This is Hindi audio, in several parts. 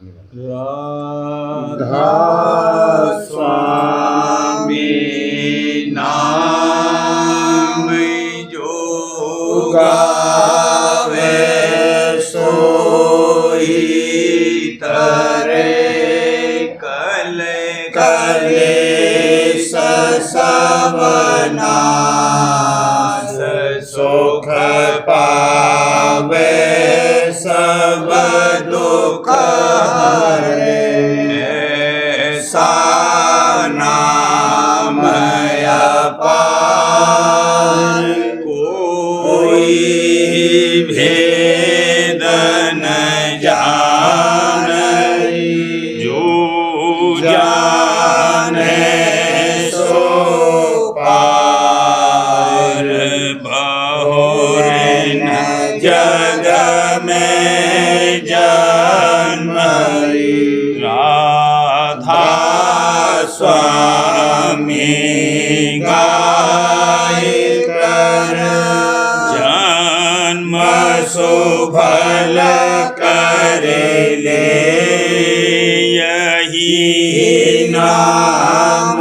राधा स्वामी नाम जो गावे सोई तरे कलेश सब नाश सुख पावे सब दुख हरे ऐसा नाम अपार कोई भेद न जाने जो जाने सो पार बहुर न जग में जन्म राधा स्वामी गाय कर जन्म सुफल कर ले यही नाम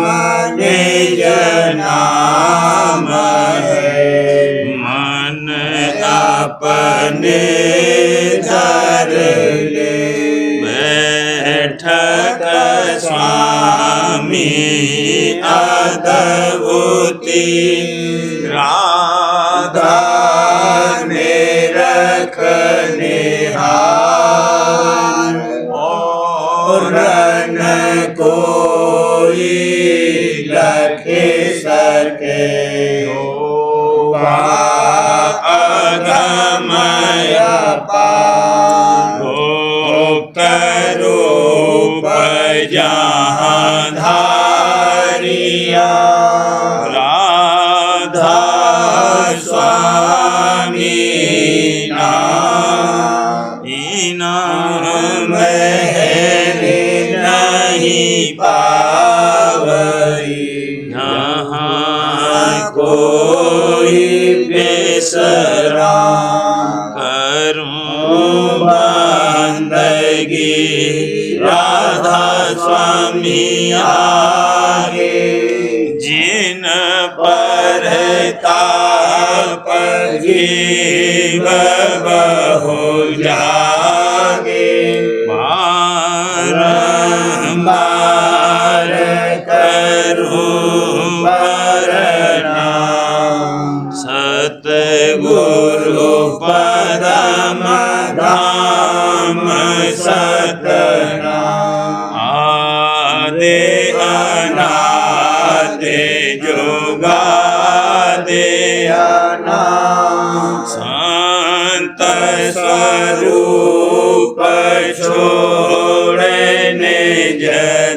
निज नाम है मन अपने धर ले बैठक स्वामी अद्भुति राधा ने रखने हार और न कोई लखे सके अगमय गुप्त रूप जहाँ धारिया राधा स्वामी नाम नहीं पावई यहाँ कोई बेसरा करूं बंदगी राधा स्वामी आगे जिन पर ताप जीव बहु जागे बारंबार करूं प्रणाम सतगुरु पदम धाम सतनाम आदि अनादि जुगादि अनाम संत स्वरूप छोड़े निज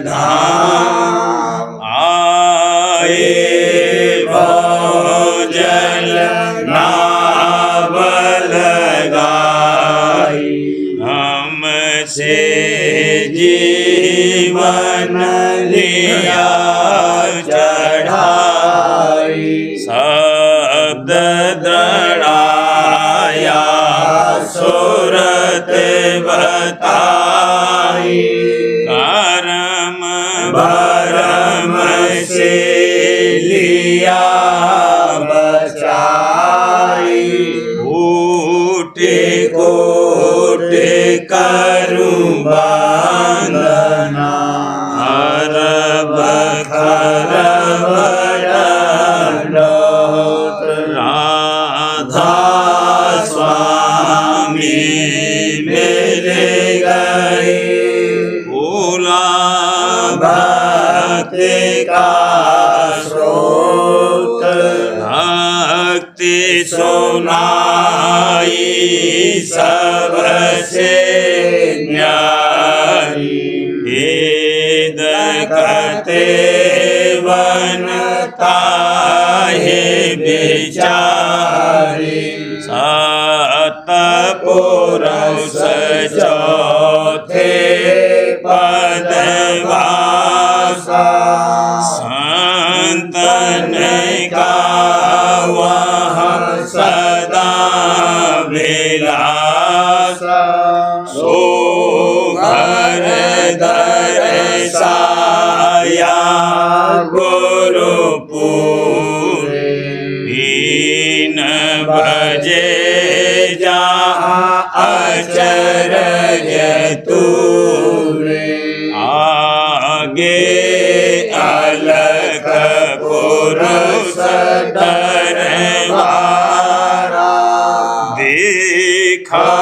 धाम आए भोजल नावल गाई हमसे जीवन लिया चढ़ाई शब्द दृढ़ाया सुरत बताई कर्म भरम से लिया बचाई ऊटे कोटे करूं बंदना हर बखर राधा स्वामी मेरे गए भोला भक्ति का स्रोत भक्ति सुनाई सबसे न्यारी वेद कहते बनता है बेचारी सतपुरुष चौथे पदवासा संतन का वह सदा विलासा सो घर दर्शाया गुरुपुर दीन भजे जहाँ अचरज तूरे आगे अलख पुरुष दरबारा देखा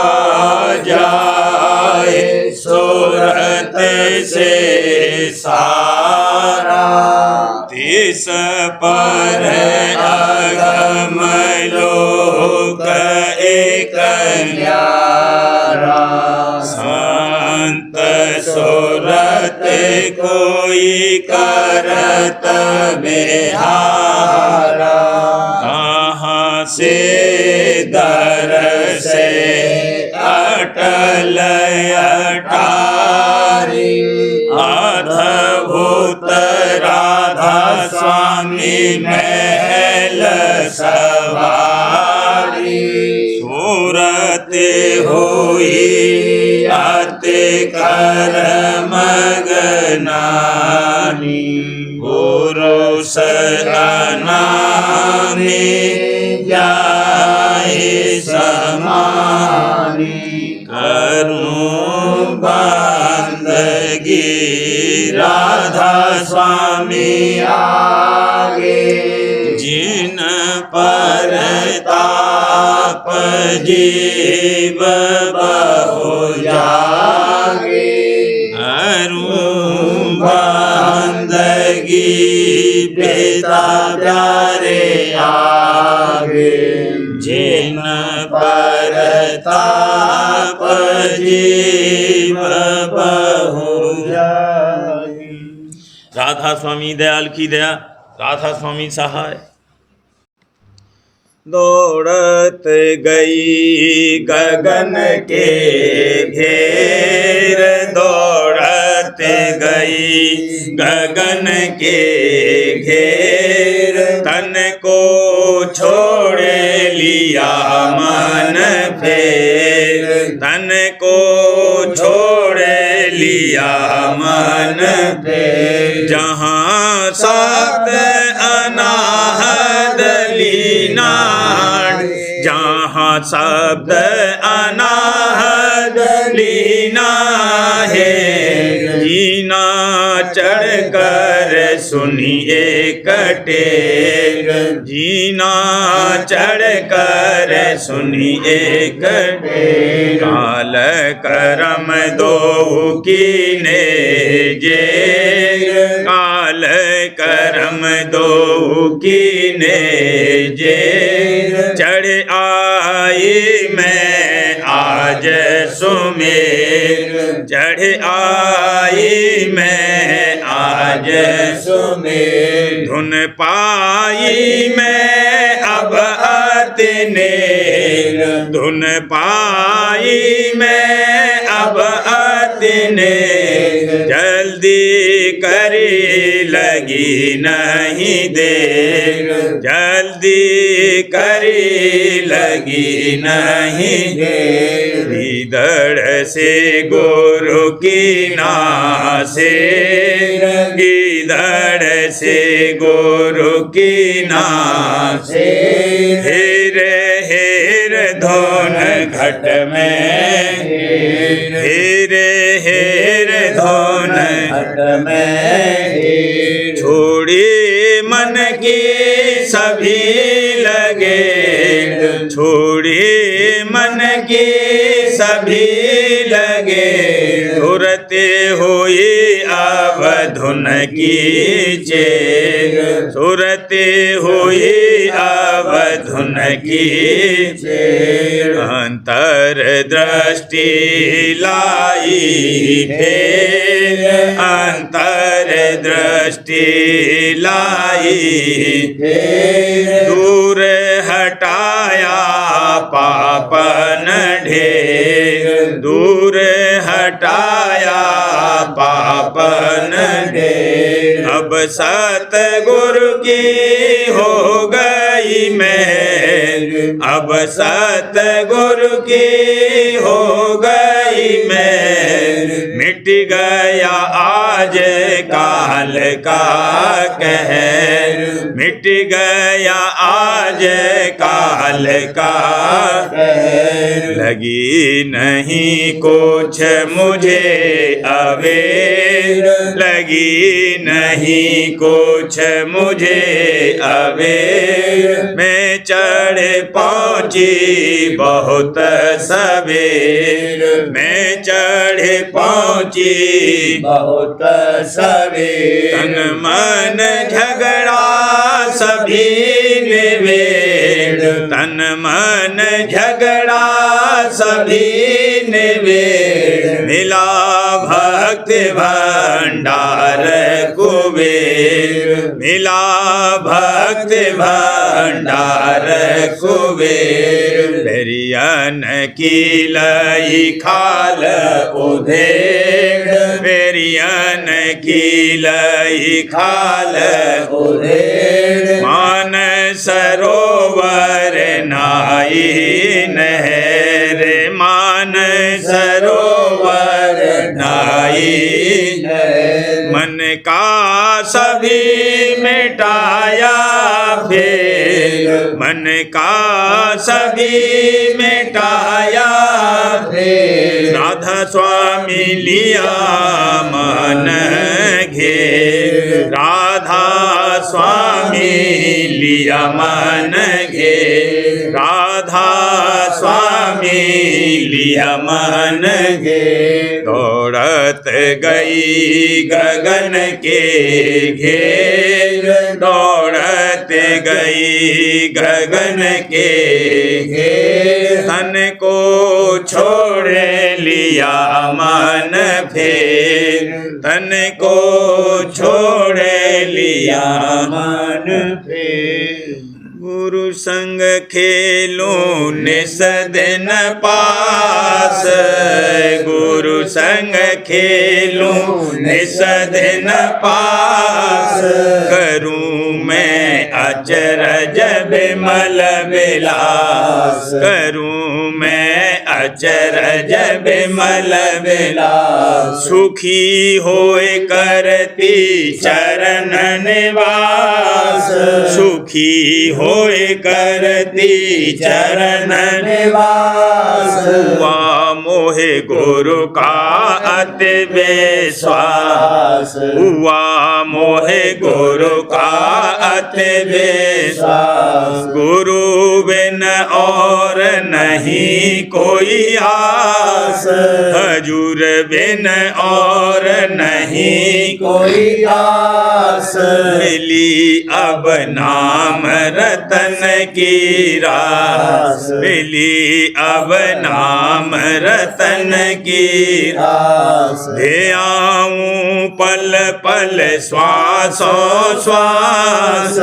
जाए सूरत से सारा तिस पर अगम लोक एक न्यारा संत सूरत कोई करत बिहारा कहाँ से दर से अटल अटारी अद्भुत राधा स्वामी महल सवारी सूरत हुई अति कर मगनानी पुरुष अनामी जाए समानी करूं बंदगी राधा स्वामी आगे जिन पर ताप जीव बहु जागे करूं बंदगी पिता प्यारे आगे जिन पर ताप जीव बहु जागे। राधा स्वामी दयाल की दया, राधा स्वामी सहाय। दौड़त गई गगन के घेर, दौड़त गई गगन के घेर, तन को छोड़ लिया मन फेर, तन को छोड़ लिया मन फेर, जहाँ शब्द अनाहद लीना, जहाँ शब्द अनाहद लीना है, जीना चढ़ कर सुनिए कटेर, जीना चढ़ कर सुनिए कटेर, काल करम दो कीने जेर, काल करम दो कीने जेर, चढ़ आई मैं आज सुमेर, चढ़ आई मैं आज सुमेर, धुन पाई मैं अब अतनेर, धुन पाई मैं अब अतनेर, जल्दी करी लगी नहीं देर, जल्दी करी लगी नहीं देर, गिदड़ से गुरु की नासे, गिदड़ से गुरु की नासे, हेर हेर धोन घट में, हेर हेर धोन घट में, छोड़ी मन की सभी लगे, छोड़ी मन की सभी लगे, सुरते हुई अब धुन की चेर, सुरते हुई अब धुन की चेर, अंतर दृष्टि लाई फेर, अंतर दृष्टि लाई फेर, दूर हटाया पापन ढेर, दूर हटाया पापन ढेर, अब सतगुरु की हो गई मेहर, अब सतगुरु की हो गई मेहर, मिट गया आज काल का कहर, मिट गया आज काल का कहर। लगी नहीं कुछ मुझे अबेर, लगी नहीं कुछ मुझे अबेर। मैं चढ़ पहुँची बहुत सवेर, मैं चढ़ पहुँची बहुत सवेर। तन मन झगड़ा सभी निवेद, तन मन झगड़ा सभी निवेद। मिला भक्त भंडार कुबेर, मिला भक्त भंडार कुबेर। पेरियन की लई खाल उधेड़, पेरियन की लई खाल उधेड़। मान सरोवर नाई नहर, मान सरोवर नाई नहर। मन का सभी मिटाया फिर, मन का सभी मिटाया फिर। राधा स्वामी लिया मन घेर, राधा स्वामी लिया मन घेर, राधा स्वामी लिया मन घेर। दौड़त गई गगन के घेर, दौड़त गई गगन के घेर। तन को छोड़ लिया मन फिर, तन को छोड़ लिया मन फिर। गुरु संग खेलूं निसदन पास, गुरु संग खेलूं निसदन पास। करूं मैं अचरज बिमल विलास, करूं मैं अचरज बिमल विलास। सुखी होए करती चरण निवास, सुखी होए करती चरण निवास। हुआ मोहे गुरु का अति विश्वास, हुआ मोहे गुरु का अति विश्वास। गुरु बिन और नहीं कोई आस, हजूर बिन और नहीं कोई आस। मिली अब नाम रतन की रास, मिली अब नाम रतन की रास। दे आऊं पल पल श्वासों श्वास,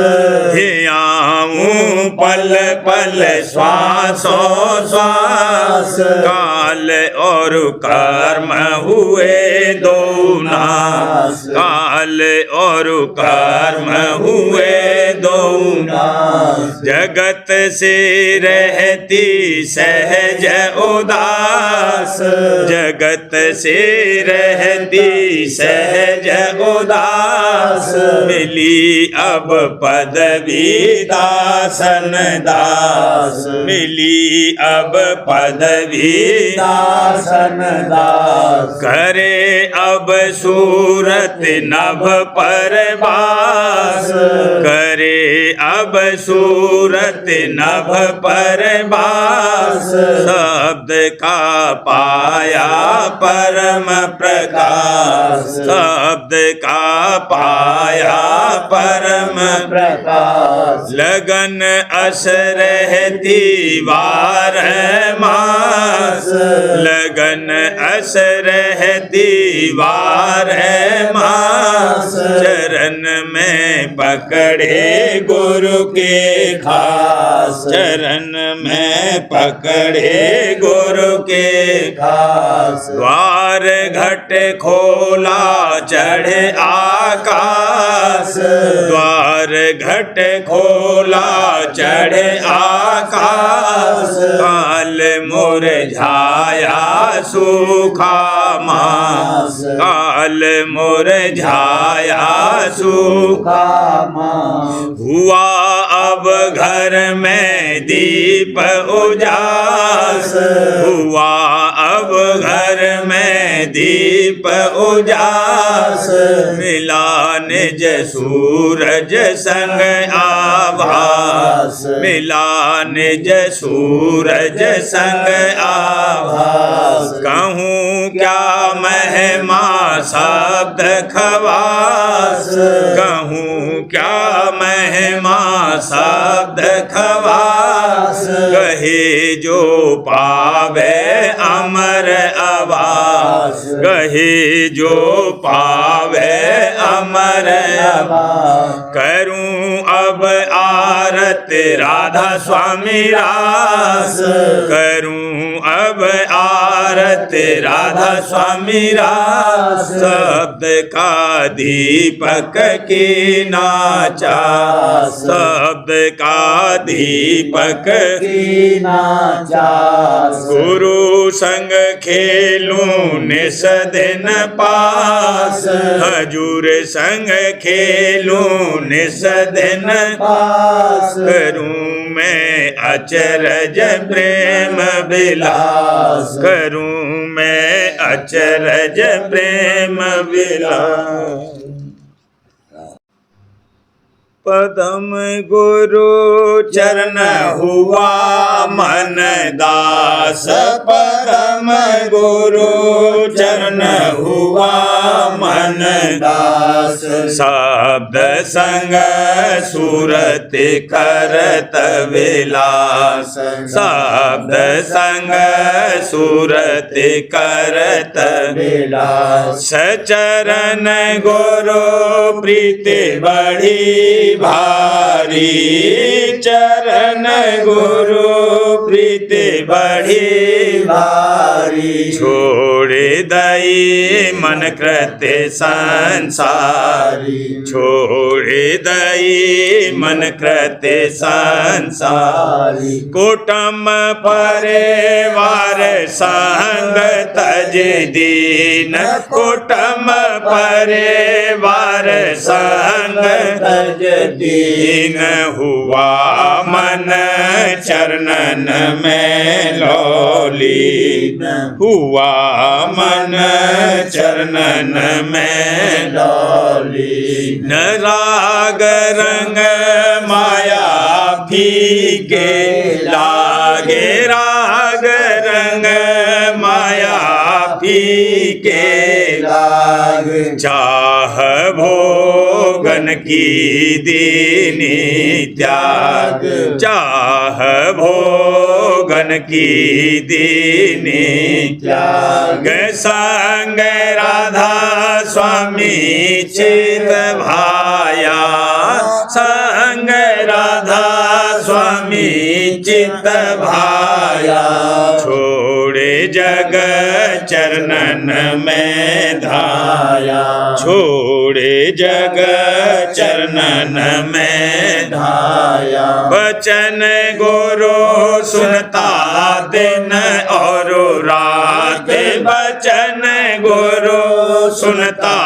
दे आऊं पल पल श्वासों श्वास। काल और कर्म हुए दो नाश, काल और कर्म हुए दो नाश। जगत से रहती सहज उदास, जगत से रहती सहज उदास। मिली अब पदवी दासन दास, मिली अब पदवी दासन दास। करे अब सूरत नभ पर बास, करे अब सूरत नभ पर बास। शब्द का पाया परम प्रकाश, शब्द का पाया परम प्रकाश। लगन अस रहती वार मास, लगन अस रहती वार मास। चरण में पकड़े गुरु के खास, चरण में पकड़े गुरु के खास। द्वार घट खोला चढ़े आकाश, द्वार घट खोला चढ़े आकाश। काल मुरझाया सूखा मास, काल मुरझाया सूखा मास। हुआ अब घर में दीप उजास, हुआ अब घर में दीप उजास। मिला निज सूरज संग आभास, मिला निज सूरज संग आभास। कहूँ क्या महिमा शब्द खवास, कहूँ क्या महिमा शब्द खवास। कहे जो पावे अमर आवास, कहे जो पावे अमर आवास। करूं अब आरत राधा स्वामी रास, करूं अब आरत राधा स्वामी रास। शब्द का दीपक की नाचा, शब्द का दीपक की नाचा। गुरु संग खेलूं निस दिन पास, हजूर संग खेलूं निस दिन पास। करूं मैं अचरज प्रेम विलास, करूं मैं अचरज प्रेम विलास। पदम गुरु चरण हुआ मन दास, परम गुरु चरण हुआ मन दास। शब्द संग सूरत करत विलास, शब्द संग सूरत करत विलास। चरण गुरु प्रीति बढ़ी भारी, चरण गुरु प्रीति बढ़ी भारी। छोड़ दई मन कृत्य संसारी, छोड़ दई मन कृत्य संसारी। कुटुंब परिवार संग तज दीन, कुटुंब परिवार संग तज दीन। हुआ मन चरणन में लौलीन, हुआ मन चरणन में लौलीन। राग रंग माया फीके लागे, राग रंग माया फीके लाग। चाह भोगन की दीनी त्याग, चाह भोगन की दीनी त्याग। संग राधा स्वामी चित भाया, संग राधा स्वामी चित भाया। छोड़े जग चरणन में धाया, छोड़े जग चरणन में धाया। वचन गुरु सुनता दिन और रात, वचन गुरु सुनता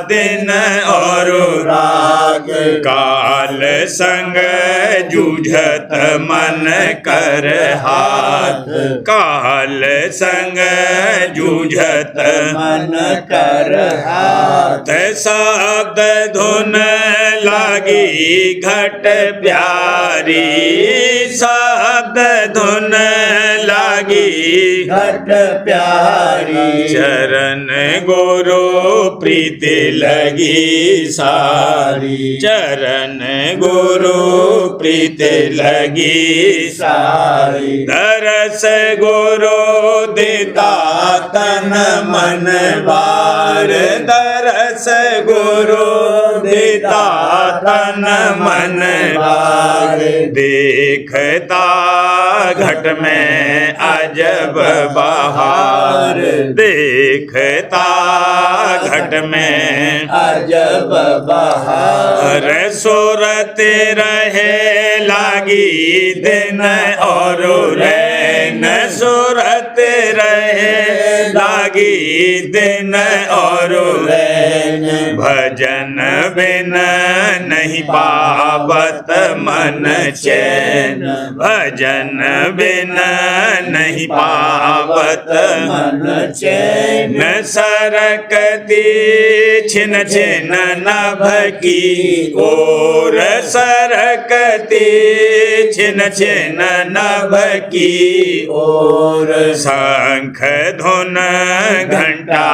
दिन और रात। काल संग जूझत मन कर हाथ, काल संग जूझत मन कर हाथ। शब्द धुन लागी घट प्यारी, शब्द धुन लागी घट प्यारी। चरण गुरु प्रीति लगी सारी, चरण गुरु प्रीति लगी सारी। दरस गुरु देता तन मन बार, दरस गुरु देता तन मन बार। देखता घट में अजब बहार, देखता घट घट में अजब बहार सूरत रहे लागी दिन और रैन सूरत रहे लागी दिन और रैन भजन बिन नहीं पावत मन चैन भजन बिन नहीं पावत मन चैन सरकती छिन छिन नभ की ओर सरकती छिन छिन नभ की और शंख धुन घंटा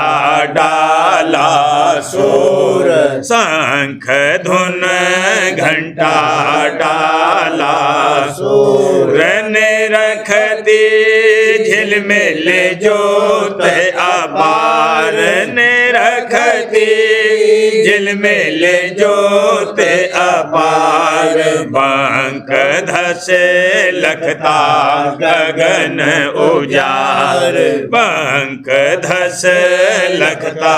डाला शोर शंख धुन घंटा डाला शोर ने रखती झिलमिल जोत अपार ने रखती झिलमिल जोत अपार पंख धसे लखता गगन उजार पंख धस लखता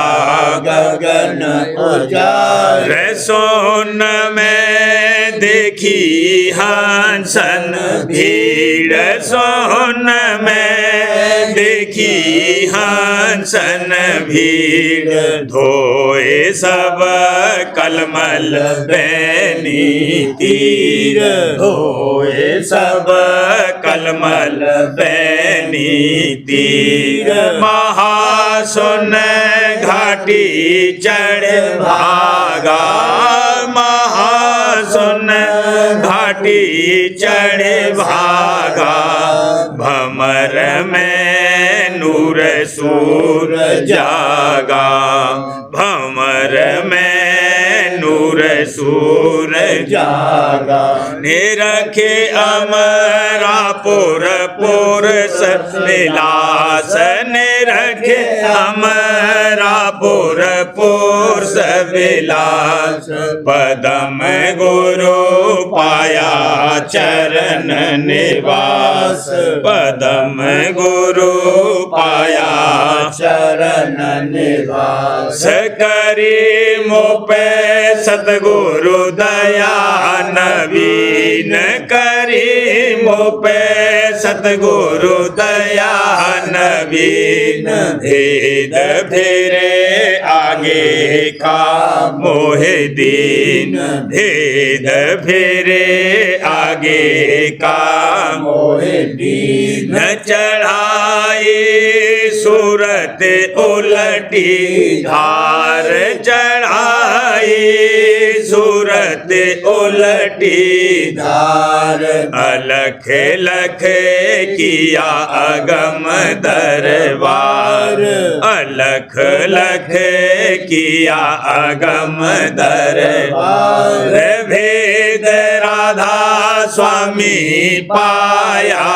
गगन उजार सोन में देखी हंसन भीड़ सोन में देखी हंसन भीड़ धोए सब कलमल बैनी तीर धोए सब कलमल बैनी तीर महासुन घाटी चढ़ भागा महासुन घाटी चढ़ भागा भमर में नूर सूर जागा भमर में नूर सूर जागा निरखे अमरापुर पुर विलास निरखे अमरापुर पुर विलास पदम गुरु पाया चरण निवास पदम गुरु पाया चरण निवास करी मोपे सतगुरु दया नवीन करी मोपे सतगुरु दया नवीन भेद फेरे आगे का मोहे दीन भेद फेरे आगे का मोहे दीन चढ़ाई सूरत उलटी धार चढ़ाई सूरत उलटी धार अलख लख किया अगम दरबार अलख लख किया अगम दरबार भेद राधा स्वामी पाया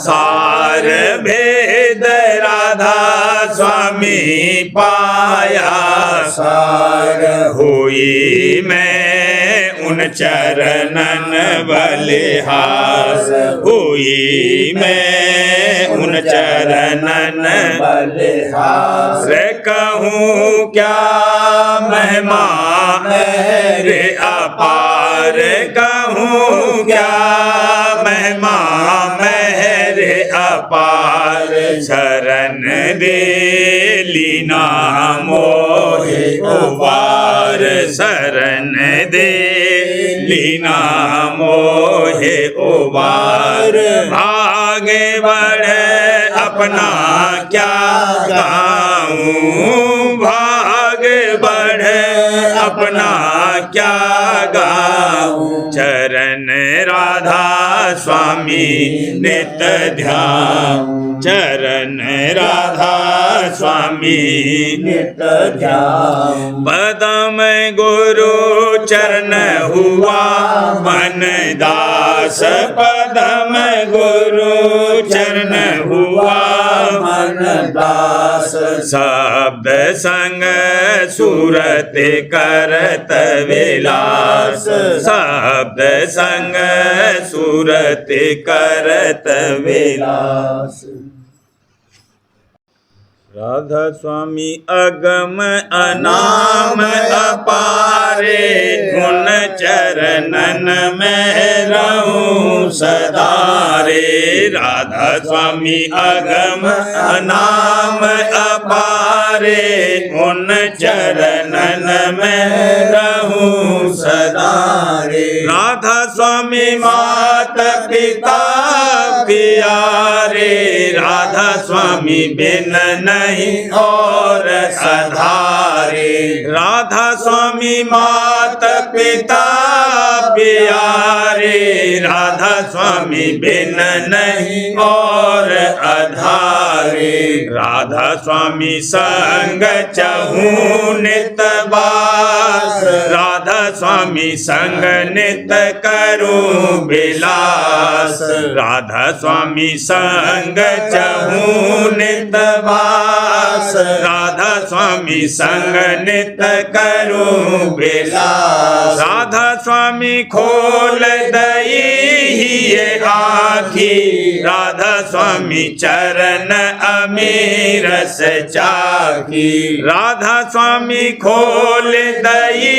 सार भेद राधा स्वामी पाया सार हुई मैं उन चरणन बलिहार हुई मैं उन चरणन बलिहार कहूँ क्या महिमा रे अपार कहूँ क्या महिमा मेरे अपार शरण दे लीना मोहे उबार शरण दे लीना मोहे उबार भागे बढ़े अपना क्या गाऊं भाग बढ़े अपना क्या गाऊं चरण राधा स्वामी नित ध्यान चरण राधा स्वामी नित ध्यान पदम गुरु चरण हुआ मन दास पदम गुरु चरण हुआ मन दास शब्द संग सूरत करत विलास शब्द संग सूरत करत विलास। राधा स्वामी अगम अनाम अपारे, गुण चरणन में रहूं सदा रे। राधा स्वामी अगम अनाम अपारे, गुण चरणन में रहूं सदा रे। राधा स्वामी मात पिता प्यारे, राधा स्वामी बिन नहीं और सधारे। राधा स्वामी मात पिता प्यारे, राधा स्वामी बिन नहीं और अधारे। राधा स्वामी संग चहूँ नित बास, राधा स्वामी संग नित करूं बिलास। राधा स्वामी संग चहूँ नित बास, राधा स्वामी संग नित करूं बिलास। राधा स्वामी खोल दई ये आँखी, राधा स्वामी चरण अमीरस चाखी। राधा स्वामी खोल दई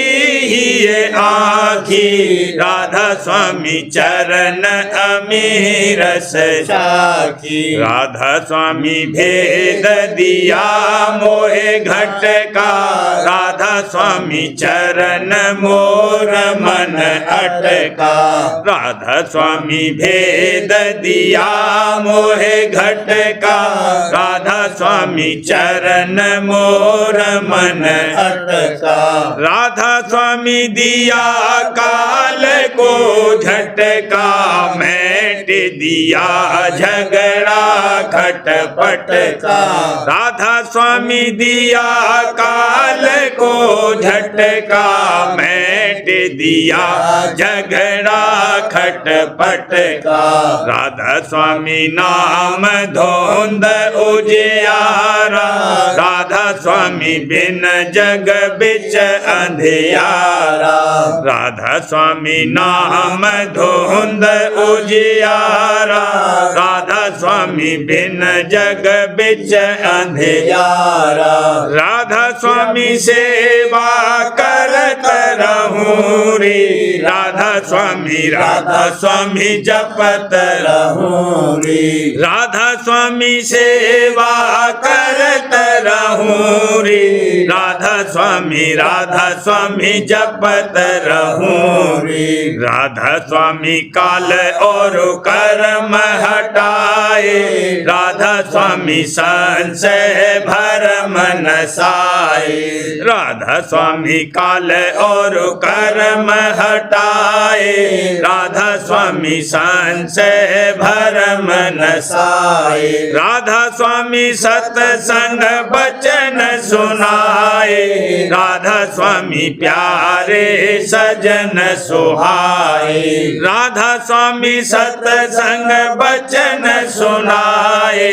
ये आँखी, राधा स्वामी चरण अमीरस चाखी। राधा स्वामी भेद दिया मोहे घट का, राधा स्वामी चरण मोर मन अटका। राधा स्वामी भेद दिया मोहे घट का, राधा स्वामी चरण मोर मन अटका। राधा स्वामी दिया काल को झटका, मैट दिया झगड़ा खटपट का। राधा स्वामी दिया काल को झटका, मैट दिया झगड़ा खटपट का। राधा स्वामी नाम धोंद उजियारा, राधा स्वामी बिन जग बिच अंधियारा। राधा स्वामी नाम धोंद उजियारा, राधा स्वामी बिन जग बिच अंधियारा। राधा स्वामी सेवा करत रहूं रे, राधा स्वामी जपत रहूं रे। राधा स्वामी सेवा करत रहूं रे, राधा स्वामी जपत रहूं रे। राधा स्वामी काल और कर्म हटाए, राधा स्वामी संशय भरम नसाए। राधा स्वामी काल और कर्म हटाए, राधा स्वामी संशय भरम नसाए। राधा स्वामी सत्संग बचन सुनाए, राधा स्वामी प्यारे सजन सुहाए। राधा स्वामी सत्संग बचन सुनाए,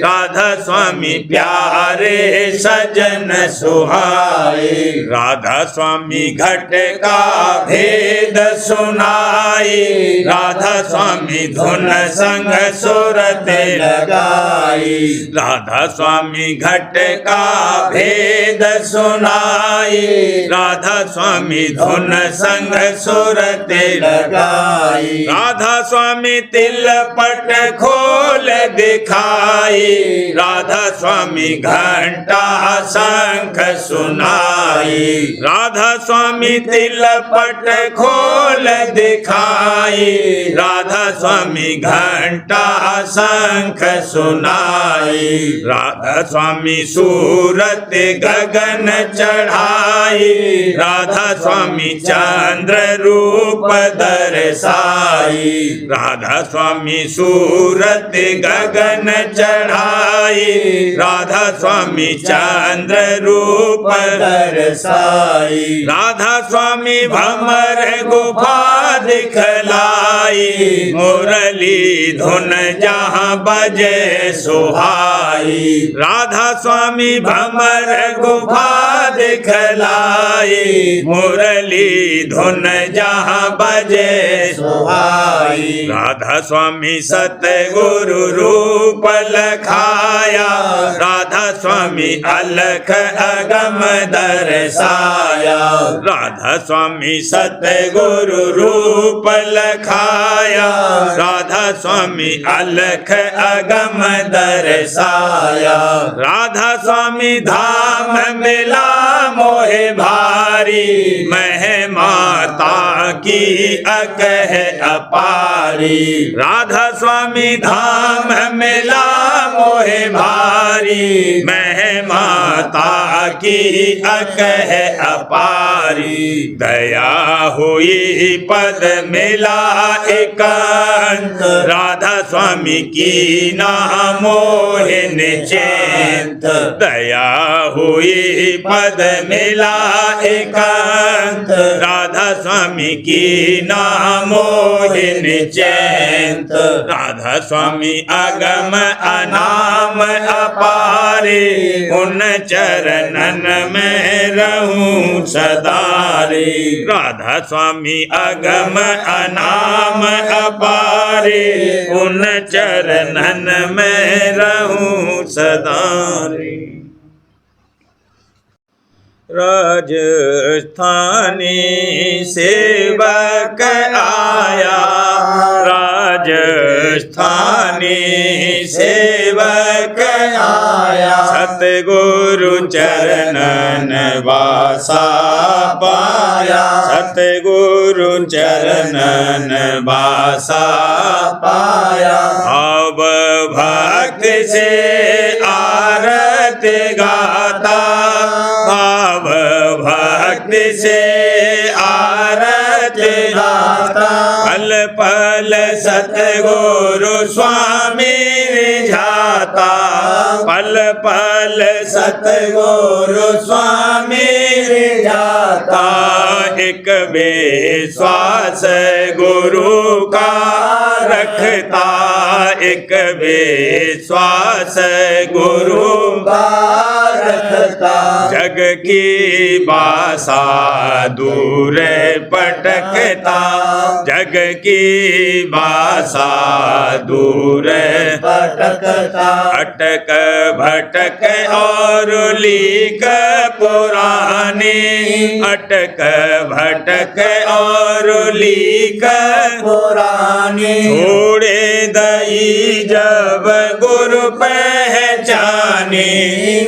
राधा स्वामी प्यारे सजन सुहाए। राधा स्वामी घट का भेद सुनाए, राधा स्वामी धुन संग सुरत लगाई। राधा स्वामी घट का भेद सुनाए, राधा स्वामी धुन संग सुरत लगाई। राधा स्वामी तिलपट खोल दिखाई, राधा स्वामी घंटा शंख सुनाई। राधा स्वामी तिलपट खोल दिखाई, राधा स्वामी घंटा शंख सुनाई। राधा स्वामी सूरत गगन चढ़ाई, राधा स्वामी चंद्र रूप दर्शाई। राधा स्वामी सूरत गगन चढ़ाई, राधा स्वामी चंद्र रूप दर्शाई। राधा स्वामी भमर गुफा दिखलाई, मुरली धुन जहाँ बजे सुहाई। राधा स्वामी भमर गुफा दिखलाई, मुरली धुन जहाँ बजे सुहाई। राधा स्वामी सतगुरु रूप लखाया, राधा स्वामी अलख अगम दर्शाया। राधा स्वामी सतगुरु रूप लखाया, राधा स्वामी अलख अगम दर्शाया। राधा स्वामी धाम मिला मोहे भारी, महिमाता की अकह अपारी। राधा स्वामी धाम मिला मोहे भारी, महिमाता की अकह अपारी। दया हुई पद मिला एकांत, राधा स्वामी की नाम मोहे निश्चिंत। दया हुई पद मिला एकांत, राधा स्वामी की नाम मोहे निश्चिंत। राधा स्वामी अगम अनाम अपारे, उन चरणन में रहूं सदा रे। राधा स्वामी अगम अनाम अपारे, उन चरणन में रहूं सदा रे। राजस्थानी सेवक आया, राजस्थानी सेवक आया। सतगुरु चरणन वासा पाया, सतगुरु चरणन वासा पाया। भाव भक्त से आरत गाता, भाव भक्त से आरत गाता। पल पल सतगुरु स्वामी रिझाता, पल पल सतगुरु स्वामी रिझाता। एक विश्वास गुरु का रखता, एक विश्वास गुरु का रखता। जग की बासा दूर पटकता, जग की बासा दूर पटकता। अटक भटक और लीक पुरानी, अटक भटक और लीक पुरानी। छोड़े दई जब गुरु पहचानी,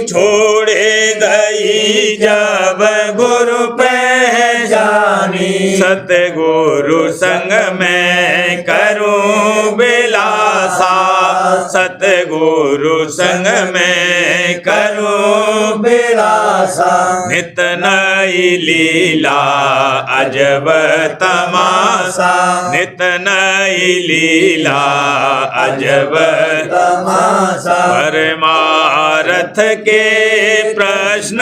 छोड़े दई जब गुरु पहचानी। सतगुरु संग में करूं बिलासा, सतगुरु संग में करूं बिलासा। नित नई लीला अजब तमाशा, नित नई लीला अजब तमाशा। परमार्थ के प्रश्न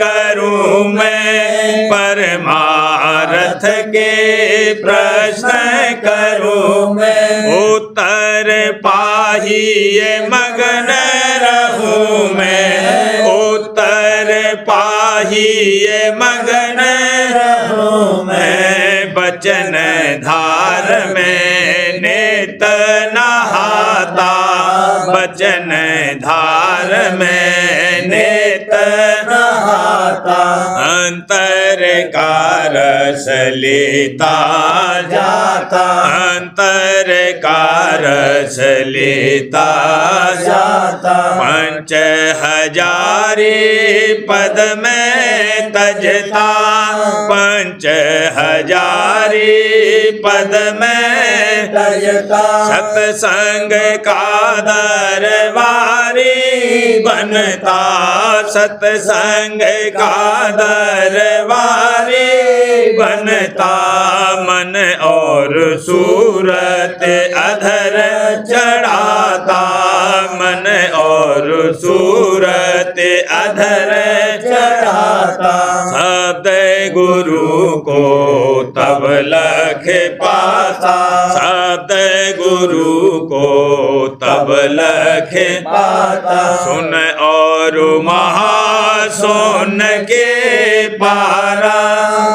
करूं मैं, परमार्थ के प्रश्न करूं मैं। उत्तर पाहिए मगन रहूं मैं, उत्तर पाहिए मगन रहूं मैं। बचन धार में नित नहाता, बचन धार में नित नहाता। अंतर का रस लेता जाता, अंतर का रस लेता जाता। 5000 पद में तजता, 5000 पद में तजता। सत्संग का दरबारी बनता, सत्संग का दरबारी बनता। मन और सूरत अधर चढ़ाता, मन और सूरत अधर चढ़ाता। शब्द गुरु को तब लख पासा, सतगुरु को तब लख पाता। सुन और महासुन के पारा,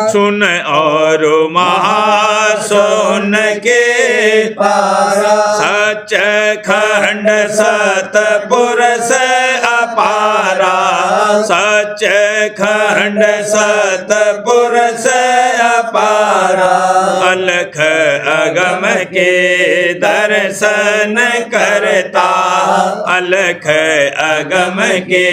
सुन और महासुन के पारा। सच खंड सतपुरुष अपारा, सच खंड सतपुरुष अपारा। अलख अगम के दर्शन करता, अलख अगम के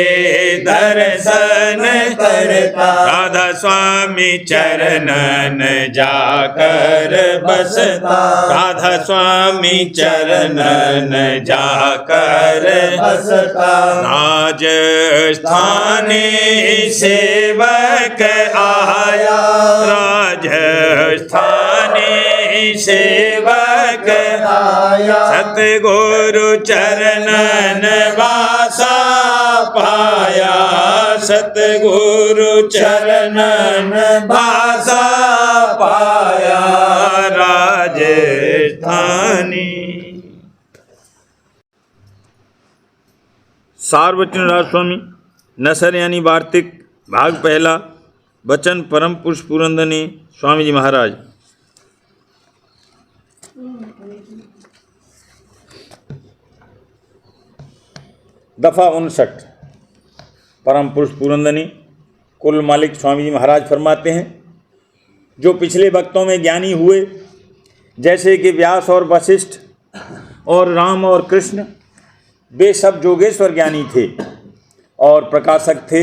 दर्शन करता। राधा स्वामी चरणन जाकर बसता, राधा स्वामी चरणन जाकर बसता। राजस्थानी सेवक आया, राजस्थानी सेवक आया। सतगुरु चरणन वासा पाया, सतगुरु चरणन वासा पाया। राजस्थानी। सार्वजनिक राजस्वामी नसर यानी वार्तिक भाग पहला। वचन परम पुरुष पुरंदनी स्वामी जी महाराज। दफा 59। परम पुरुष पुरंदनी कुल मालिक स्वामी जी महाराज फरमाते हैं, जो पिछले वक्तों में ज्ञानी हुए, जैसे कि व्यास और वशिष्ठ और राम और कृष्ण, वे सब जोगेश्वर ज्ञानी थे और प्रकाशक थे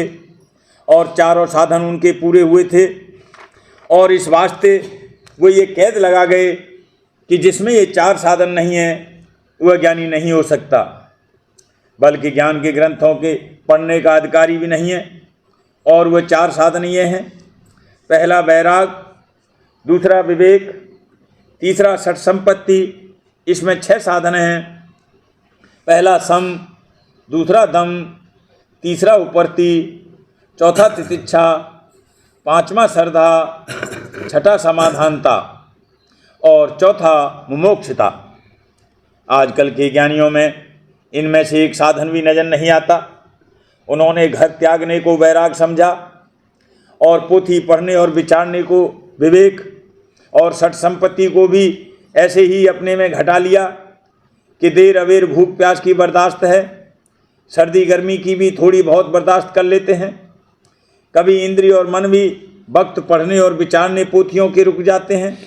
और चारों साधन उनके पूरे हुए थे। और इस वास्ते वो ये कैद लगा गए कि जिसमें ये चार साधन नहीं हैं वह ज्ञानी नहीं हो सकता, बल्कि ज्ञान के ग्रंथों के पढ़ने का अधिकारी भी नहीं है। और वह चार साधन ये हैं, पहला वैराग, दूसरा विवेक, तीसरा षट संपत्ति, इसमें 6 साधन हैं। पहला सम, दूसरा दम, तीसरा उपरति, चौथा तितिक्षा, पांचवा श्रद्धा, छठा समाधानता और चौथा मुमोक्षता। आजकल के ज्ञानियों में इनमें से एक साधन भी नजर नहीं आता। उन्होंने घर त्यागने को वैराग समझा और पोथी पढ़ने और विचारने को विवेक और षट संपत्ति को भी ऐसे ही अपने में घटा लिया कि देर अबेर भूख प्यास की बर्दाश्त है, सर्दी गर्मी की भी थोड़ी बहुत बर्दाश्त कर लेते हैं। कभी इंद्रिय और मन भी वक्त पढ़ने और विचारने पोथियों के रुक जाते हैं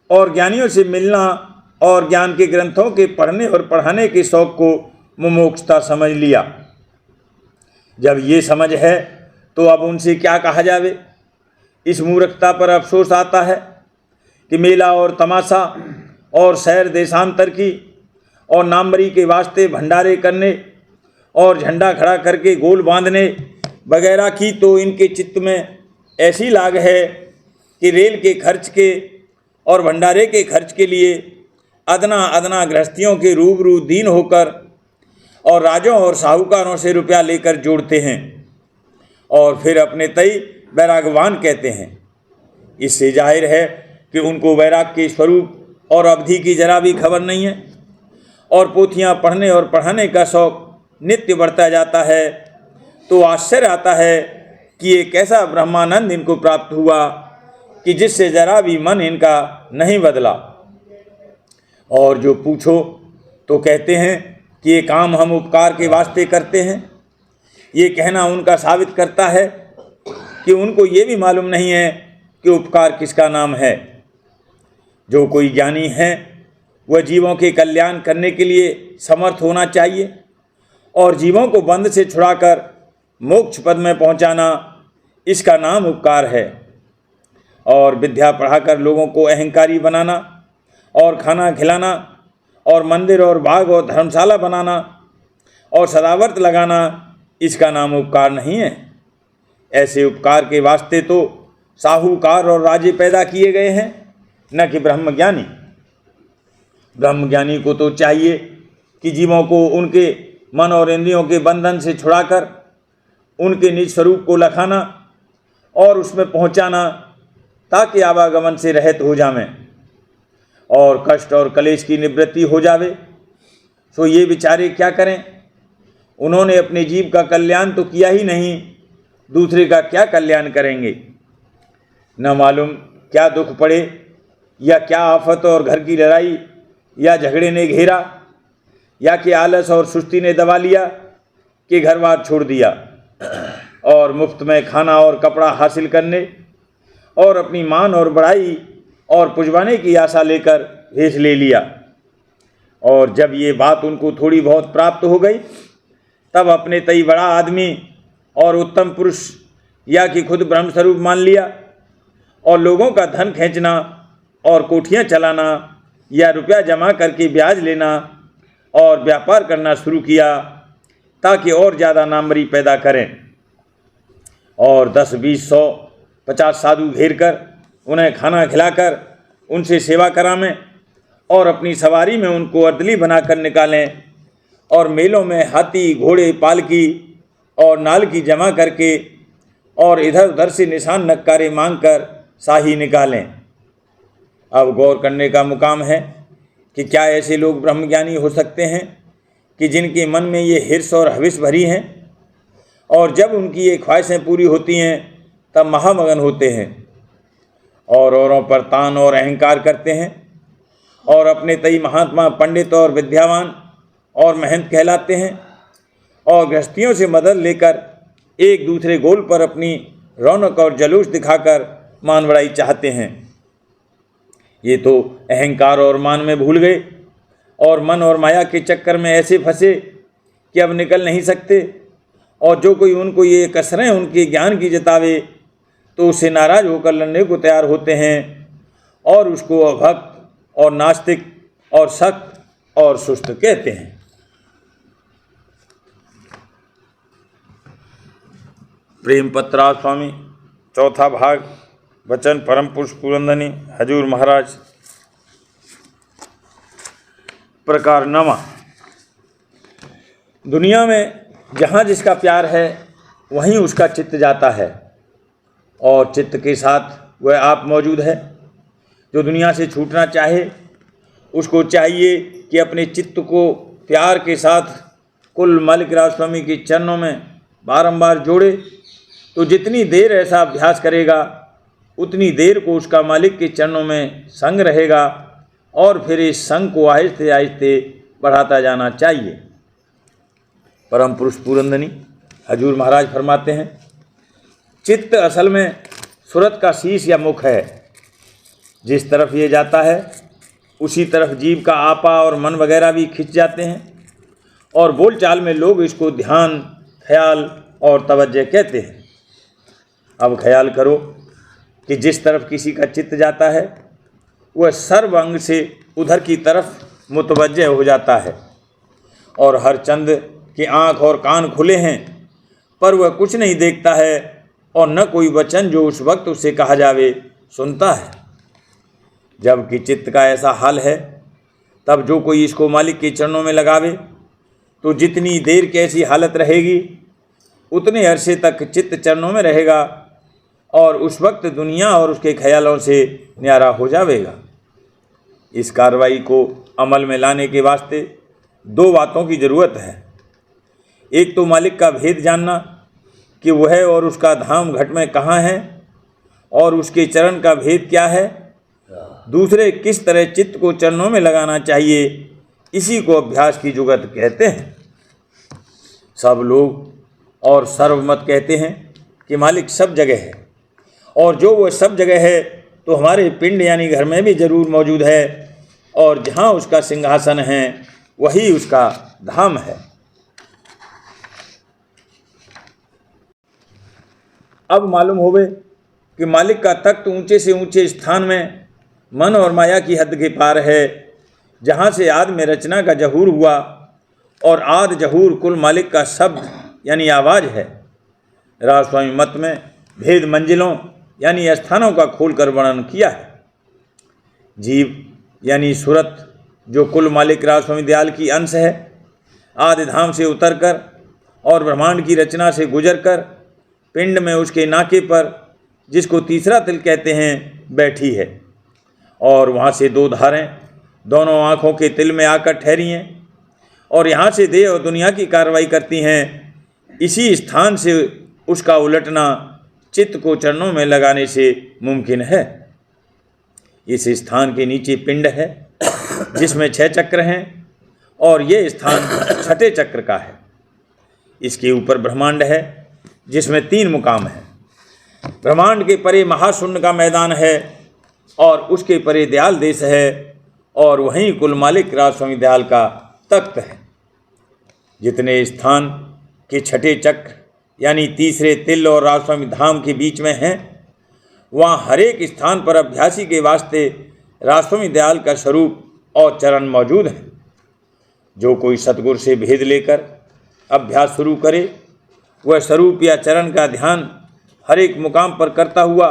और ज्ञानियों से मिलना और ज्ञान के ग्रंथों के पढ़ने और पढ़ाने के शौक को मुमोक्षता समझ लिया। जब ये समझ है तो अब उनसे क्या कहा जावे। इस मूर्खता पर अफसोस आता है कि मेला और तमाशा और सैर देशांतर की और नामबरी के वास्ते भंडारे करने और झंडा खड़ा करके गोल बांधने वगैरह की तो इनके चित्त में ऐसी लाग है कि रेल के खर्च के और भंडारे के खर्च के लिए अदना अदना गृहस्थियों के रूबरू दीन होकर और राजों और साहूकारों से रुपया लेकर जोड़ते हैं और फिर अपने तय वैरागवान कहते हैं। इससे जाहिर है कि उनको वैराग के स्वरूप और अवधि की जरा भी खबर नहीं है और पोथियाँ पढ़ने और पढ़ाने का शौक नित्य बढ़ता जाता है। तो आश्चर्य आता है कि ये कैसा ब्रह्मानंद इनको प्राप्त हुआ कि जिससे जरा भी मन इनका नहीं बदला। और जो पूछो तो कहते हैं कि ये काम हम उपकार के वास्ते करते हैं। ये कहना उनका साबित करता है कि उनको ये भी मालूम नहीं है कि उपकार किसका नाम है। जो कोई ज्ञानी है वह जीवों के कल्याण करने के लिए समर्थ होना चाहिए और जीवों को बंध से छुड़ाकर मोक्ष पद में पहुंचाना, इसका नाम उपकार है। और विद्या पढ़ाकर लोगों को अहंकारी बनाना और खाना खिलाना और मंदिर और बाग और धर्मशाला बनाना और सदावर्त लगाना, इसका नाम उपकार नहीं है। ऐसे उपकार के वास्ते तो साहूकार और राजे पैदा किए गए हैं, न कि ब्रह्मज्ञानी। ब्रह्मज्ञानी को तो चाहिए कि जीवों को उनके मन और इंद्रियों के बंधन से छुड़ाकर उनके निज स्वरूप को लखाना और उसमें पहुंचाना, ताकि आवागमन से रहित हो जावें और कष्ट और कलेश की निवृत्ति हो जावे। सो ये बेचारे क्या करें? उन्होंने अपने जीव का कल्याण तो किया ही नहीं, दूसरे का क्या कल्याण करेंगे? न मालूम क्या दुख पड़े या क्या आफत और घर की लड़ाई या झगड़े ने घेरा, या कि आलस और सुस्ती ने दबा लिया कि घर बार छोड़ दिया और मुफ्त में खाना और कपड़ा हासिल करने और अपनी मान और बड़ाई और पुजवाने की आशा लेकर भेष ले लिया। और जब ये बात उनको थोड़ी बहुत प्राप्त हो गई, तब अपने तई बड़ा आदमी और उत्तम पुरुष या कि खुद ब्रह्मस्वरूप मान लिया और लोगों का धन खींचना और कोठियाँ चलाना या रुपया जमा करके ब्याज लेना और व्यापार करना शुरू किया, ताकि और ज़्यादा नामवरी पैदा करें। और 10, 20, 100, 50 साधु घेर कर उन्हें खाना खिलाकर उनसे सेवा करावें और अपनी सवारी में उनको अर्दली बनाकर निकालें और मेलों में हाथी, घोड़े, पालकी और नालकी जमा करके और इधर उधर से निशान नक्कारे मांग कर शाही निकालें। अब गौर करने का मुकाम है कि क्या ऐसे लोग ब्रह्मज्ञानी हो सकते हैं कि जिनके मन में ये हिर्स और हविस भरी हैं, और जब उनकी ये ख्वाहिशें पूरी होती हैं तब महामगन होते हैं और औरों पर तान और अहंकार करते हैं और अपने तई महात्मा, पंडित और विद्यावान और महंत कहलाते हैं और गृहस्थियों से मदद लेकर एक दूसरे गोल पर अपनी रौनक और जलूस दिखाकर मान बढ़ाई चाहते हैं। ये तो अहंकार और मान में भूल गए और मन और माया के चक्कर में ऐसे फंसे कि अब निकल नहीं सकते, और जो कोई उनको ये कसरें उनके ज्ञान की जतावे तो उससे नाराज होकर लड़ने को तैयार होते हैं और उसको अभक्त और नास्तिक और सख्त और सुस्त कहते हैं। प्रेम पत्रा स्वामी, चौथा भाग, वचन परम पुरुष पुरंदनी हजूर महाराज। प्रकार 9। दुनिया में जहाँ जिसका प्यार है वहीं उसका चित्त जाता है और चित्त के साथ वह आप मौजूद है। जो दुनिया से छूटना चाहे उसको चाहिए कि अपने चित्त को प्यार के साथ कुल मालिक राज स्वामी के चरणों में बारंबार जोड़े। तो जितनी देर ऐसा अभ्यास करेगा उतनी देर को उसका मालिक के चरणों में संग रहेगा और फिर इस संग को आहिस्ते आहिस्ते बढ़ाता जाना चाहिए। परम पुरुष पुरंदनी हजूर महाराज फरमाते हैं, चित्त असल में सूरत का शीश या मुख है। जिस तरफ ये जाता है उसी तरफ जीव का आपा और मन वगैरह भी खिंच जाते हैं और बोलचाल में लोग इसको ध्यान, ख्याल और तवज्जो कहते हैं। अब ख्याल करो कि जिस तरफ किसी का चित्त जाता है वह सर्व अंग से उधर की तरफ मुतवज्जह हो जाता है और हर चंद की आँख और कान खुले हैं, पर वह कुछ नहीं देखता है और न कोई वचन जो उस वक्त उससे कहा जावे सुनता है। जबकि चित्त का ऐसा हाल है, तब जो कोई इसको मालिक के चरणों में लगावे तो जितनी देर की ऐसी हालत रहेगी उतने अरसे तक चित्त चरणों में रहेगा और उस वक्त दुनिया और उसके ख्यालों से न्यारा हो जाएगा। इस कार्रवाई को अमल में लाने के वास्ते 2 बातों की ज़रूरत है। एक तो मालिक का भेद जानना कि वह और उसका धाम घट में कहाँ है और उसके चरण का भेद क्या है। दूसरे, किस तरह चित्त को चरणों में लगाना चाहिए, इसी को अभ्यास की जुगत कहते हैं। सब लोग और सर्वमत कहते हैं कि मालिक सब जगह है, और जो वह सब जगह है तो हमारे पिंड यानी घर में भी जरूर मौजूद है, और जहाँ उसका सिंहासन है वही उसका धाम है। अब मालूम होवे कि मालिक का तख्त ऊंचे से ऊंचे स्थान में मन और माया की हद के पार है, जहाँ से आद में रचना का जहूर हुआ और आद जहूर कुल मालिक का शब्द यानी आवाज़ है। राजस्वामी मत में भेद मंजिलों यानी स्थानों का खोलकर वर्णन किया है। जीव यानी सूरत जो कुल मालिक राजस्वामी दयाल की अंश है, आदि धाम से उतरकर और ब्रह्मांड की रचना से गुजरकर पिंड में उसके नाके पर जिसको तीसरा तिल कहते हैं, बैठी है। और वहाँ से 2 धारें दोनों आँखों के तिल में आकर ठहरी हैं और यहाँ से देह और दुनिया की कार्रवाई करती हैं। इसी स्थान से उसका उलटना चित्त को चरणों में लगाने से मुमकिन है। इस स्थान के नीचे पिंड है जिसमें 6 चक्र हैं और ये स्थान 6ठे चक्र का है। इसके ऊपर ब्रह्मांड है जिसमें 3 मुकाम हैं। ब्रह्मांड के परे महाशून्य का मैदान है और उसके परे दयाल देश है और वहीं कुल मालिक राजस्वामी दयाल का तख्त है। जितने स्थान के 6ठे चक्र यानी तीसरे तिल और राजस्वामी धाम के बीच में हैं, वहाँ हर एक स्थान पर अभ्यासी के वास्ते राजस्वामी दयाल का स्वरूप और चरण मौजूद हैं। जो कोई सतगुरु से भेद लेकर अभ्यास शुरू करे, वह स्वरूप या चरण का ध्यान हर एक मुकाम पर करता हुआ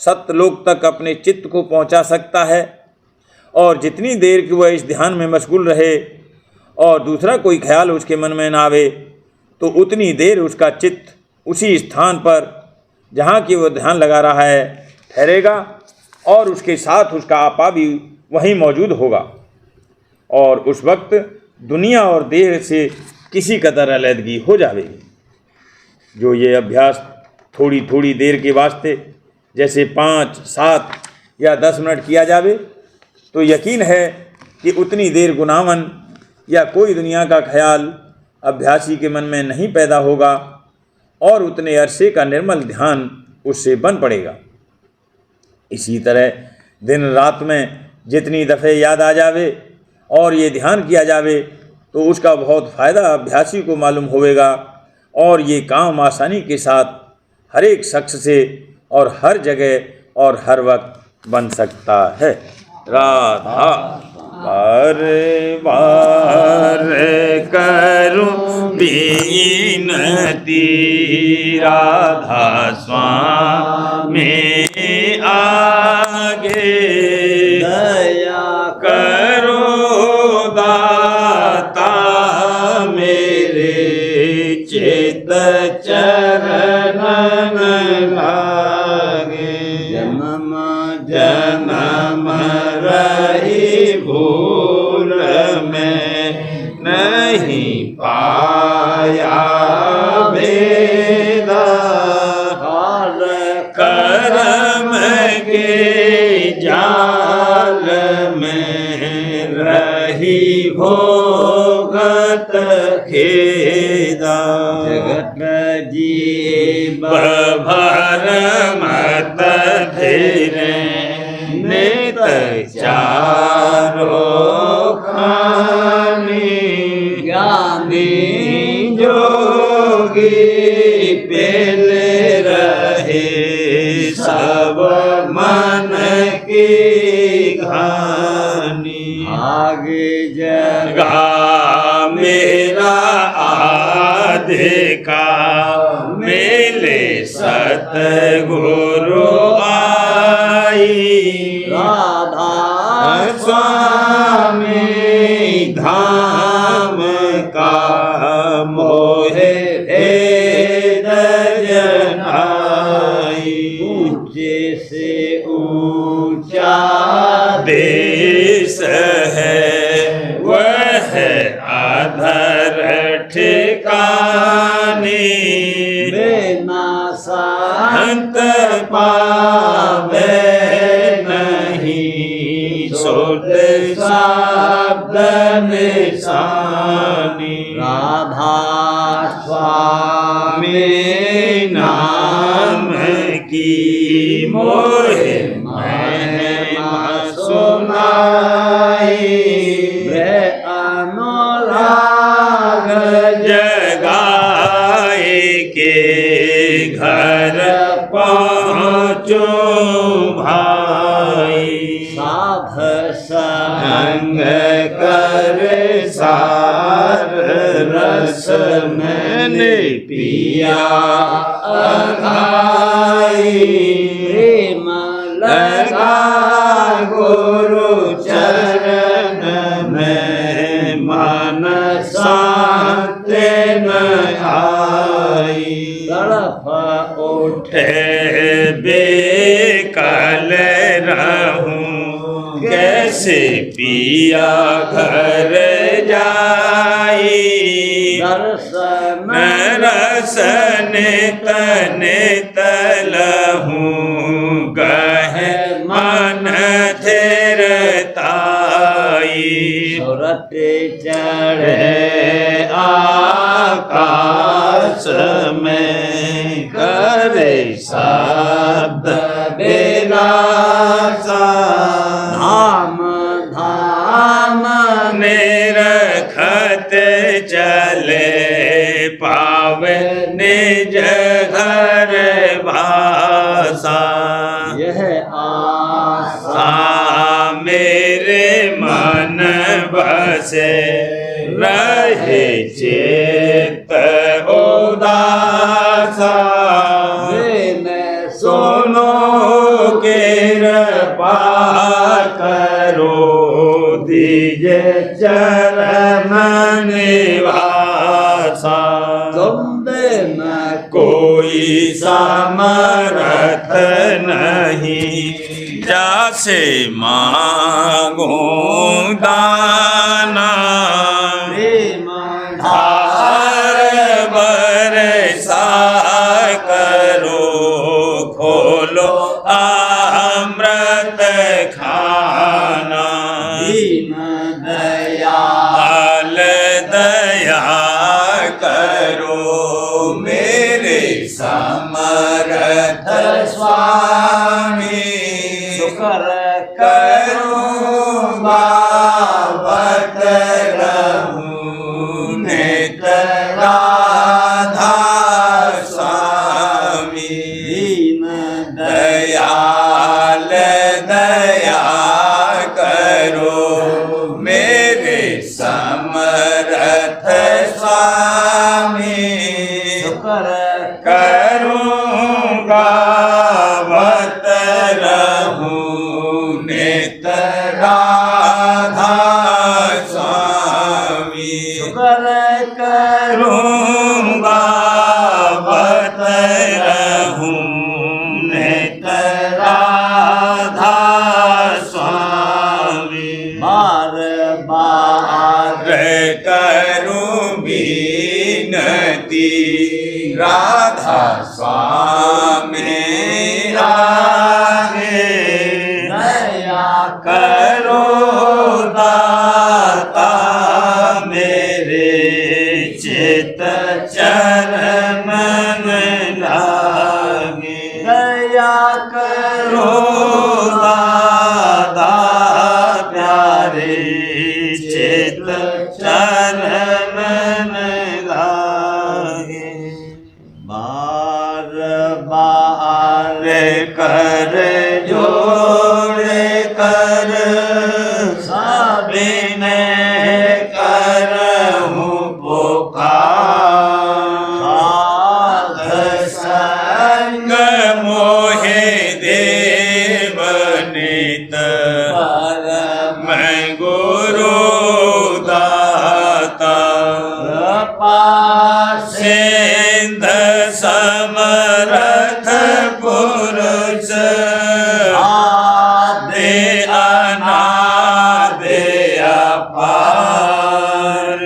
सत्यलोक तक अपने चित्त को पहुंचा सकता है। और जितनी देर कि वह इस ध्यान में मशगूल रहे और दूसरा कोई ख्याल उसके मन में न आवे, तो उतनी देर उसका चित्त उसी स्थान पर जहाँ कि वह ध्यान लगा रहा है ठहरेगा और उसके साथ उसका आपा भी वहीं मौजूद होगा। और उस वक्त दुनिया और देह से किसी कदर अलहदगी हो जाएगी। जो ये अभ्यास थोड़ी थोड़ी देर के वास्ते जैसे 5, 7 या 10 मिनट किया जावे, तो यकीन है कि उतनी देर गुनाहवन या कोई दुनिया का ख्याल अभ्यासी के मन में नहीं पैदा होगा और उतने अरसे का निर्मल ध्यान उससे बन पड़ेगा। इसी तरह दिन रात में जितनी दफ़े याद आ जावे और ये ध्यान किया जावे, तो उसका बहुत फ़ायदा अभ्यासी को मालूम होवेगा और ये काम आसानी के साथ हर एक शख्स से और हर जगह और हर वक्त बन सकता है। राधा बार बार करूं बीनती, राधा स्वामी आगे दया करो दाता मेरे, चित चरण लागे। जन्म जन्म रही भूल में नहीं पाया भेदा, करम के जाल में रही भोगत खेदा। जगत जीव भर मत धीरे, नित चारो खानी, ज्ञानी जोगी पेले रहे, सब मन की घानी। आगे जगा मेरा आधे का, मेले सतगुरु आई, राधा स्वामी धाम का मोहे भेद जनाई। ऊंचे से ऊंचा देश है, वह अधर ठिकानी, बिना संत पावे नहीं, शुद्ध शब्द निशानी। राधा स्वामी नाम की मोहे महिमा सुनाई, अनुराग जगाए के घर पहुँचो भाई। साध संग कर सार रस मैंने पिया अघाई, प्रेम लगा गुरु चरण में, मन शांति न आई। तड़प उठे बेकल रहूं, कैसे पिया घर जाई। दर्शन रसन तन तलहूं, गहे मन थिरताई। सुरत चढ़े आकाश में, करे शब्द विलासा। धाम धाम निरखत चले, पावे निज घर भाषा। यह आशा मेरे मन बसे, रहे चित्त उदासा। सुनो कृपा करो, दीजे चरण निवासा। तुम बिन कोई समर्थ नहीं, जासे मांगूं दाना। धार बरसा करो, खोलो अमृत खाना। दीन दयाल दया करो, मेरे समर्थ स्वामी। शुक्र करूं बाबत रहूं, नित राधा स्वामी। दीन दयाल दया करो, मेरे समर्थ स्वामी। शुक्र करूंगा बत रहूं, नित राधा स्वामी। शुक्र करूंगा बत रहूं, नित राधा स्वामी। बार बार करूं बीनती, राधा स्वामी आगे। दया करो दाता मेरे, चित चरण लागे। दया करो दादा प्यारे, चित चरण लागे। बार बार कर जोड़े कर, सबिने करहूं पुकार। साध संग मोहे देव नित, परम गुरु दाता। सिंध समरथ पुरुष, आदि अनादि अपार।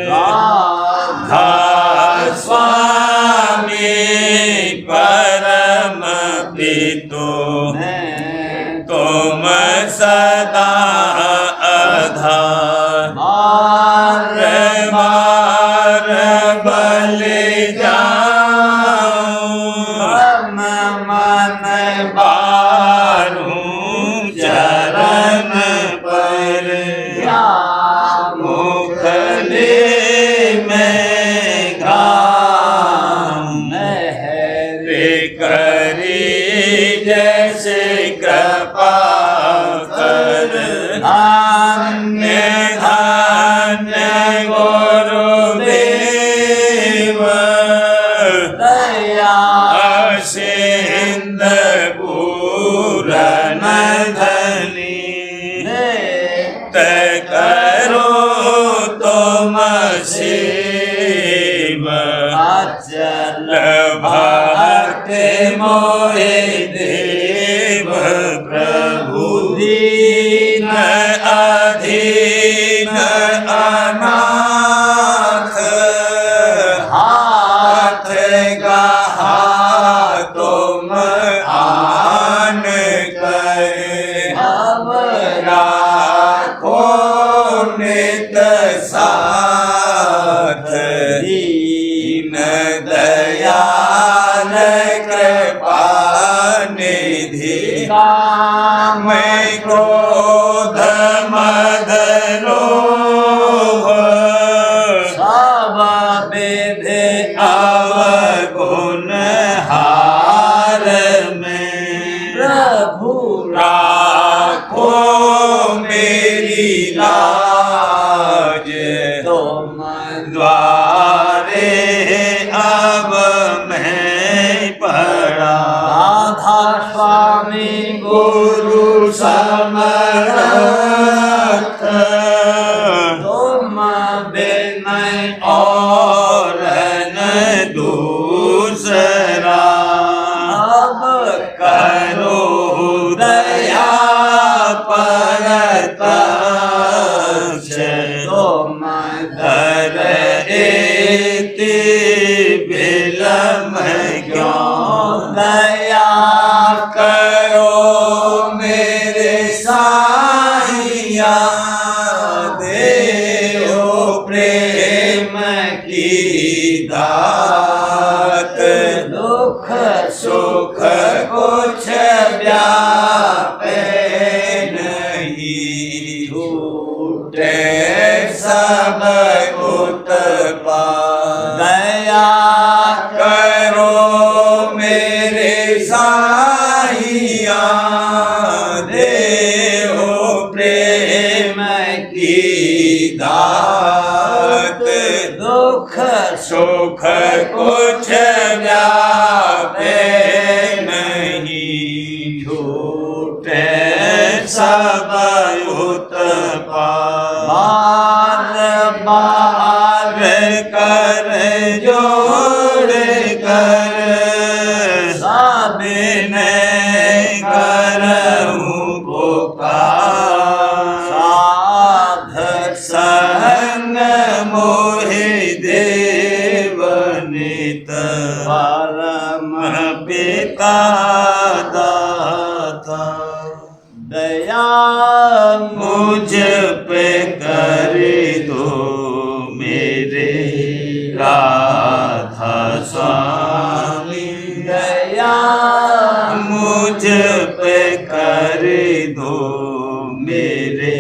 राधा स्वामी परम पितो, तुम सदा आधार। बार बार बलि जाऊं, मन बारूं चरण पर। मुखले में गाऊं, रे करी जैसे कृपा कर। धन्य धन्य गुरुदेव, दया सिंध पूरन धनी। करो तुम शिव, अचल भक्त मोहि दे। काम क्रोध मद लोभ सब विधि अवगुण हार में प्रभु राखो मेरी लाज तुम द्वारे अब मैं पड़ा राधा स्वामी गुरु समर्थ तुम विनय और न दूसरा अब करो दया परतक्ष तुम धर एति विलम क्यों दया करो मेरे साहिया देओ प्रेम की दात दुख सुख कुछ व्यापे नहीं छूटे सब उत्पाद दया करो मेरे साहिया देओ प्रेम की दात दुख सुख कुछ व्यापे नहीं छूटे सब उत्पाद बार बार कर जोड़ कर सविनय करऊं पुकार साध संग मोहि देव नित परम पिता दाता दया मुझ पे कर दो मेरे राधा स्वामी दया मुझ पे कर दो मेरे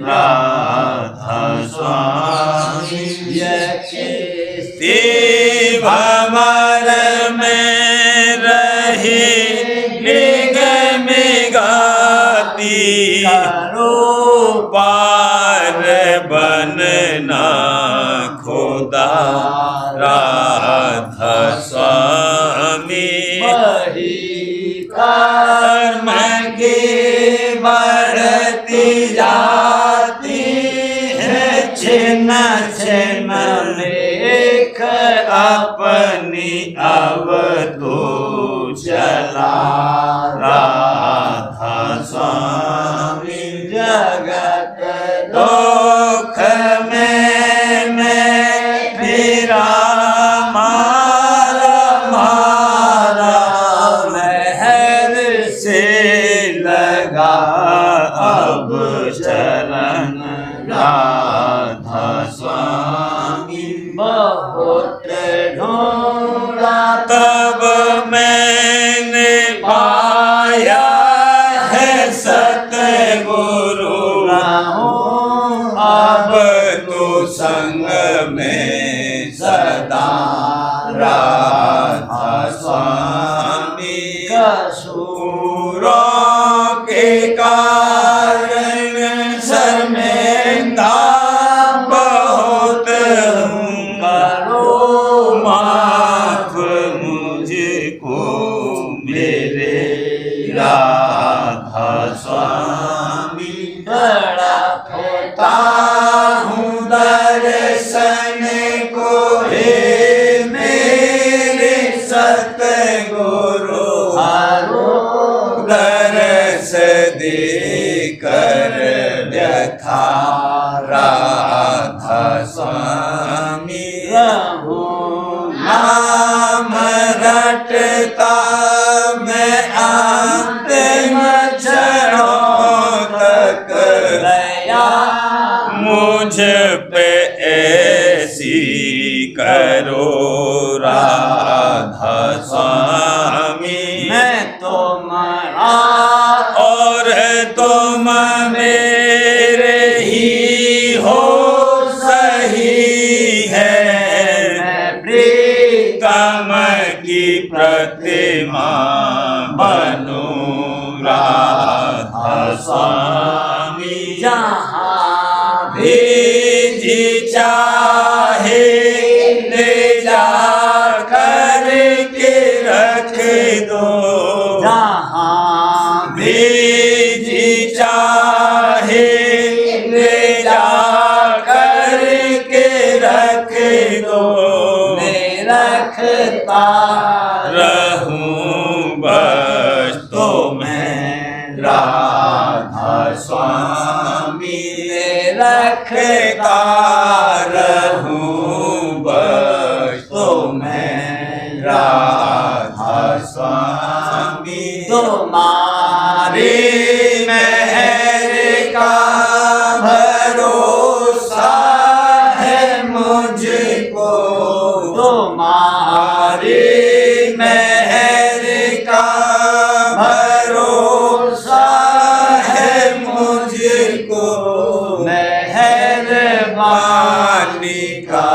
राधा स्वामी भमर में रही निग मिगाती करो पार बनना खुदा राधा स्वामी वही कर्म की बढ़ती जाती है छिन्न छिन्न लेख अपनी अब तो चला राधा स्वामी जगत दुख में मैं फिरा मारा मारा लहर से लगा अब शरण राधा स्वामी बहुत ढूंढा तब मैंने पाया है सतगुरु अब तो संग में सदा राधा स्वामी कसूरों के कारण शर्मिंदा बहुत हूँ करो माफ मुझको मेरे राधा स्वामी बड़ा होता हूँ दर्शन को हे मेरे सतगुरु हारो दरस दे कर व्यथा राधा स्वामी नाम रटता मैं अंतिम क्षणों तक दया मुझ पे ऐसी करो राधा स्वामी मैं तुम्हारा राधा स्वामी जहाँ भी जी चाहे ले जा कर के रख दो, जहाँ भी जी चाहे ले जा कर के रख दो, मैं रखता रहूं बस तो मैं राधा स्वामी रखता रहूं बस तो मैं राधा स्वामी तुम्हारी मेहर का भरोसा है मुझको, तुम्हारी मेहर का भरोसा है मुझको, मेहरबानी पानी का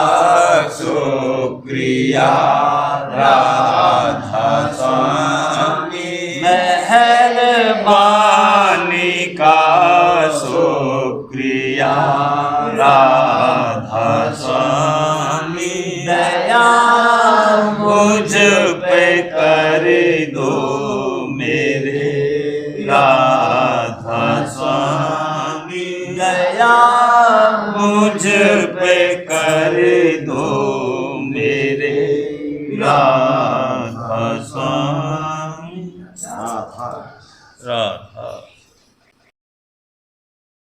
शुक्रिया राधा स्वामी, मेहरबानी पानी का शुक्रिया राधा स्वामी, दया मुझ पे कर दो मेरे राधा स्वामी, दया मुझ पे कर दो